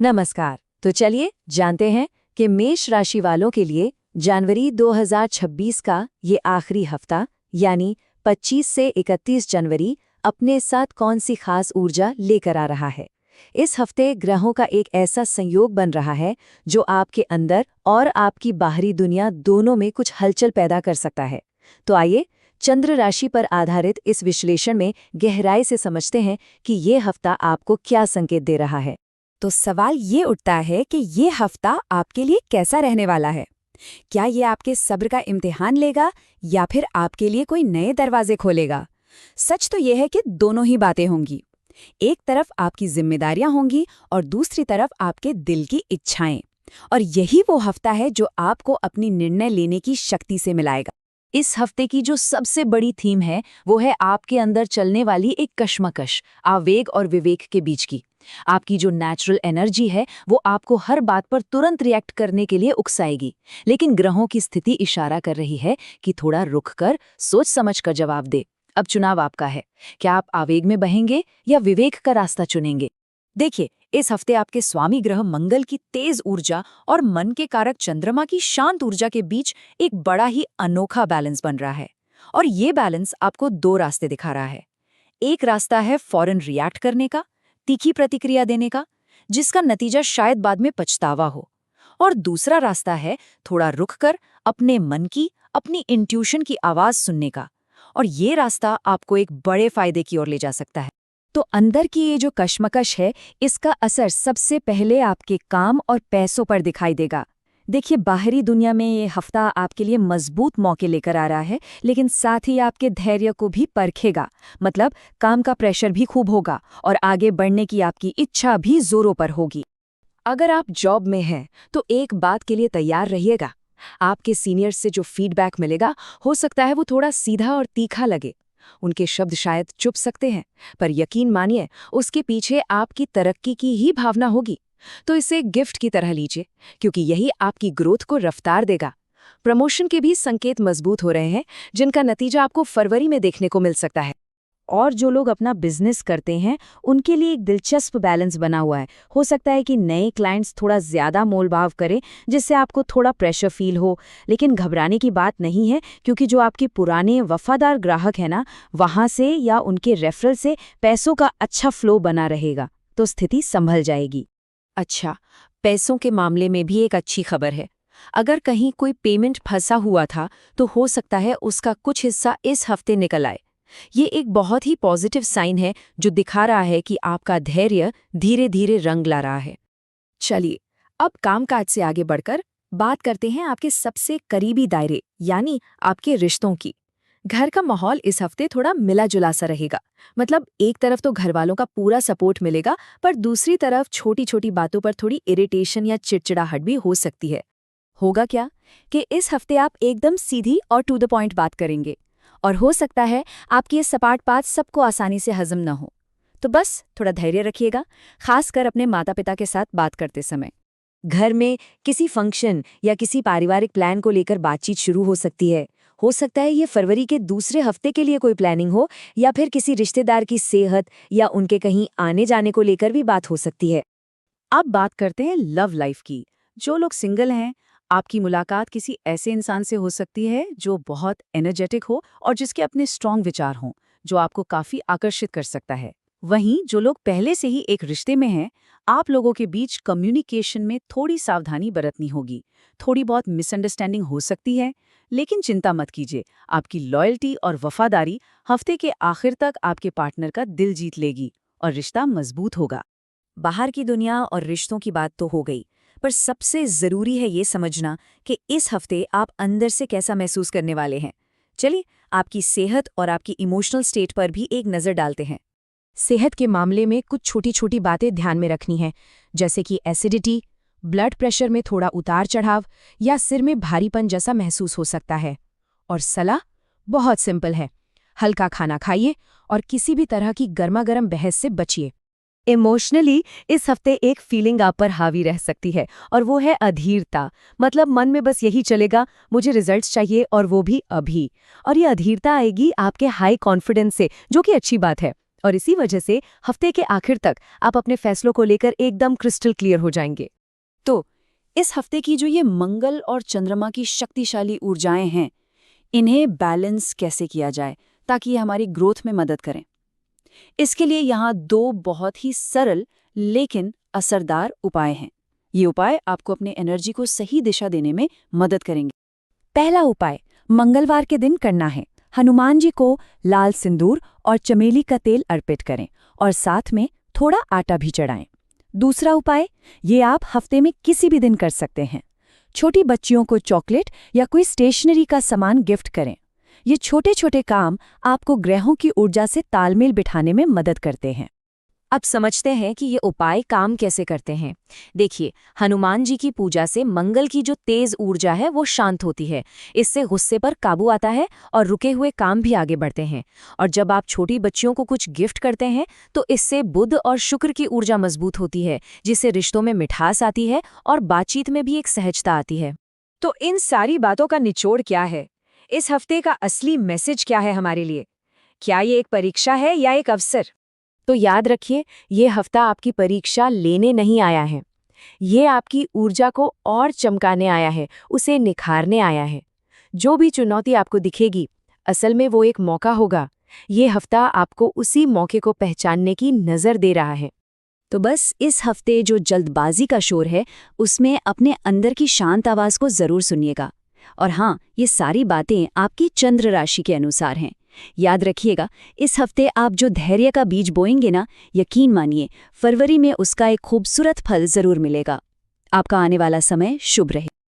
नमस्कार। तो चलिए जानते हैं कि मेष राशि वालों के लिए जनवरी 2026 का ये आखिरी हफ्ता यानी 25 से 31 जनवरी अपने साथ कौन सी खास ऊर्जा लेकर आ रहा है। इस हफ्ते ग्रहों का एक ऐसा संयोग बन रहा है जो आपके अंदर और आपकी बाहरी दुनिया दोनों में कुछ हलचल पैदा कर सकता है। तो आइए चंद्र राशि पर आधारित इस विश्लेषण में गहराई से समझते हैं कि ये हफ्ता आपको क्या संकेत दे रहा है। तो सवाल ये उठता है कि ये हफ्ता आपके लिए कैसा रहने वाला है। क्या ये आपके सब्र का इम्तिहान लेगा या फिर आपके लिए कोई नए दरवाजे खोलेगा? सच तो ये है कि दोनों ही बातें होंगी। एक तरफ आपकी जिम्मेदारियां होंगी और दूसरी तरफ आपके दिल की इच्छाएं। और यही वो हफ्ता है जो आपको अपनी निर्णय लेने की शक्ति से मिलाएगा। इस हफ्ते की जो सबसे बड़ी थीम है वो है आपके अंदर चलने वाली एक कश्मकश, आवेग और विवेक के बीच की। आपकी जो नेचुरल एनर्जी है वो आपको हर बात पर तुरंत रिएक्ट करने के लिए उकसाएगी, लेकिन ग्रहों की स्थिति इशारा कर रही है कि थोड़ा रुक कर सोच समझ कर जवाब दे। अब चुनाव आपका है, क्या आप आवेग में बहेंगे या विवेक का रास्ता चुनेंगे। देखिए, इस हफ्ते आपके स्वामी ग्रह मंगल की तेज ऊर्जा और मन के कारक चंद्रमा की शांत ऊर्जा के बीच एक बड़ा ही अनोखा बैलेंस बन रहा है। और ये बैलेंस आपको दो रास्ते दिखा रहा है। एक रास्ता है फौरन रिएक्ट करने का, तीखी प्रतिक्रिया देने का, जिसका नतीजा शायद बाद में पछतावा हो। और दूसरा रास्ता है थोड़ा रुक कर अपने मन की, अपनी इंट्यूशन की आवाज सुनने का। और ये रास्ता आपको एक बड़े फायदे की ओर ले जा सकता है। तो अंदर की ये जो कश्मकश है, इसका असर सबसे पहले आपके काम और पैसों पर दिखाई देगा। देखिए, बाहरी दुनिया में ये हफ्ता आपके लिए मजबूत मौके लेकर आ रहा है, लेकिन साथ ही आपके धैर्य को भी परखेगा। मतलब काम का प्रेशर भी खूब होगा और आगे बढ़ने की आपकी इच्छा भी जोरों पर होगी। अगर आप जॉब में हैं तो एक बात के लिए तैयार रहिएगा। आपके सीनियर्स से जो फीडबैक मिलेगा हो सकता है वो थोड़ा सीधा और तीखा लगे। उनके शब्द शायद चुप सकते हैं, पर यकीन मानिए उसके पीछे आपकी तरक्की की ही भावना होगी। तो इसे गिफ्ट की तरह लीजिए, क्योंकि यही आपकी ग्रोथ को रफ्तार देगा। प्रमोशन के भी संकेत मजबूत हो रहे हैं, जिनका नतीजा आपको फरवरी में देखने को मिल सकता है। और जो लोग अपना बिजनेस करते हैं उनके लिए एक दिलचस्प बैलेंस बना हुआ है। हो सकता है कि नए क्लाइंट्स थोड़ा ज्यादा मोलभाव करें, जिससे आपको थोड़ा प्रेशर फील हो, लेकिन घबराने की बात नहीं है, क्योंकि जो आपके पुराने वफादार ग्राहक हैं ना, वहां से या उनके रेफरल से पैसों का अच्छा फ्लो बना रहेगा, तो स्थिति संभल जाएगी। अच्छा, पैसों के मामले में भी एक अच्छी खबर है। अगर कहीं कोई पेमेंट फंसा हुआ था तो हो सकता है उसका कुछ हिस्सा इस हफ्ते निकल आए। ये एक बहुत ही पॉजिटिव साइन है जो दिखा रहा है कि आपका धैर्य धीरे धीरे रंग ला रहा है। चलिए, अब कामकाज से आगे बढ़कर बात करते हैं आपके सबसे करीबी दायरे यानी आपके रिश्तों की। घर का माहौल इस हफ्ते थोड़ा मिला जुला सा रहेगा। मतलब एक तरफ तो घर वालों का पूरा सपोर्ट मिलेगा, पर दूसरी तरफ छोटी छोटी बातों पर थोड़ी इरिटेशन या चिड़चिड़ाहट भी हो सकती है। होगा क्या कि इस हफ्ते आप एकदम सीधी और टू द पॉइंट बात करेंगे, और हो सकता है आपकी ये सपाट बात सबको आसानी से हजम न हो। तो बस थोड़ा धैर्य रखिएगा, खासकर अपने माता पिता के साथ बात करते समय। घर में किसी फंक्शन या किसी पारिवारिक प्लान को लेकर बातचीत शुरू हो सकती है। हो सकता है ये फरवरी के दूसरे हफ्ते के लिए कोई प्लानिंग हो, या फिर किसी रिश्तेदार की सेहत या उनके कहीं आने जाने को लेकर भी बात हो सकती है। अब बात करते हैं लव लाइफ की। जो लोग सिंगल हैं, आपकी मुलाकात किसी ऐसे इंसान से हो सकती है जो बहुत एनर्जेटिक हो और जिसके अपने स्ट्रॉन्ग विचार हों, जो आपको काफी आकर्षित कर सकता है। वहीं जो लोग पहले से ही एक रिश्ते में हैं, आप लोगों के बीच कम्युनिकेशन में थोड़ी सावधानी बरतनी होगी। थोड़ी बहुत मिसअंडरस्टैंडिंग हो सकती है, लेकिन चिंता मत कीजिए। आपकी लॉयल्टी और वफादारी हफ्ते के आखिर तक आपके पार्टनर का दिल जीत लेगी और रिश्ता मजबूत होगा। बाहर की दुनिया और रिश्तों की बात तो हो गई, पर सबसे जरूरी है ये समझना कि इस हफ्ते आप अंदर से कैसा महसूस करने वाले हैं। चलिए, आपकी सेहत और आपकी इमोशनल स्टेट पर भी एक नज़र डालते हैं। सेहत के मामले में कुछ छोटी छोटी बातें ध्यान में रखनी है, जैसे कि एसिडिटी, ब्लड प्रेशर में थोड़ा उतार चढ़ाव या सिर में भारीपन जैसा महसूस हो सकता है। और सलाह बहुत सिंपल है, हल्का खाना खाइए और किसी भी तरह की गर्मागर्म बहस से बचिए। इमोशनली इस हफ्ते एक फीलिंग आप पर हावी रह सकती है, और वो है अधीरता। मतलब मन में बस यही चलेगा, मुझे रिजल्ट्स चाहिए और वो भी अभी। और ये अधीरता आएगी आपके हाई कॉन्फिडेंस से, जो कि अच्छी बात है। और इसी वजह से हफ्ते के आखिर तक आप अपने फैसलों को लेकर एकदम क्रिस्टल क्लियर हो जाएंगे। तो इस हफ्ते की जो ये मंगल और चंद्रमा की शक्तिशाली ऊर्जाएं हैं, इन्हें बैलेंस कैसे किया जाए ताकि ये हमारी ग्रोथ में मदद करें? इसके लिए यहाँ 2 बहुत ही सरल लेकिन असरदार उपाय हैं। ये उपाय आपको अपने एनर्जी को सही दिशा देने में मदद करेंगे। पहला उपाय मंगलवार के दिन करना है। हनुमान जी को लाल सिंदूर और चमेली का तेल अर्पित करें और साथ में थोड़ा आटा भी चढ़ाएं। दूसरा उपाय, ये आप हफ्ते में किसी भी दिन कर सकते हैं। छोटी बच्चियों को चॉकलेट या कोई स्टेशनरी का सामान गिफ्ट करें। ये छोटे छोटे काम आपको ग्रहों की ऊर्जा से तालमेल बिठाने में मदद करते हैं। अब समझते हैं कि ये उपाय काम कैसे करते हैं। देखिए, हनुमान जी की पूजा से मंगल की जो तेज ऊर्जा है वो शांत होती है। इससे गुस्से पर काबू आता है और रुके हुए काम भी आगे बढ़ते हैं। और जब आप छोटी बच्चियों को कुछ गिफ्ट करते हैं तो इससे बुध और शुक्र की ऊर्जा मजबूत होती है, जिससे रिश्तों में मिठास आती है और बातचीत में भी एक सहजता आती है। तो इन सारी बातों का निचोड़ क्या है? इस हफ्ते का असली मैसेज क्या है हमारे लिए? क्या ये एक परीक्षा है या एक अवसर? तो याद रखिए, ये हफ्ता आपकी परीक्षा लेने नहीं आया है। ये आपकी ऊर्जा को और चमकाने आया है, उसे निखारने आया है। जो भी चुनौती आपको दिखेगी, असल में वो एक मौका होगा। ये हफ्ता आपको उसी मौके को पहचानने की नज़र दे रहा है। तो बस इस हफ्ते जो जल्दबाजी का शोर है, उसमें अपने अंदर की शांत आवाज़ को ज़रूर सुनिएगा। और हाँ, ये सारी बातें आपकी चंद्र राशि के अनुसार हैं। याद रखिएगा, इस हफ्ते आप जो धैर्य का बीज बोएंगे ना, यकीन मानिए फरवरी में उसका एक खूबसूरत फल जरूर मिलेगा। आपका आने वाला समय शुभ रहे।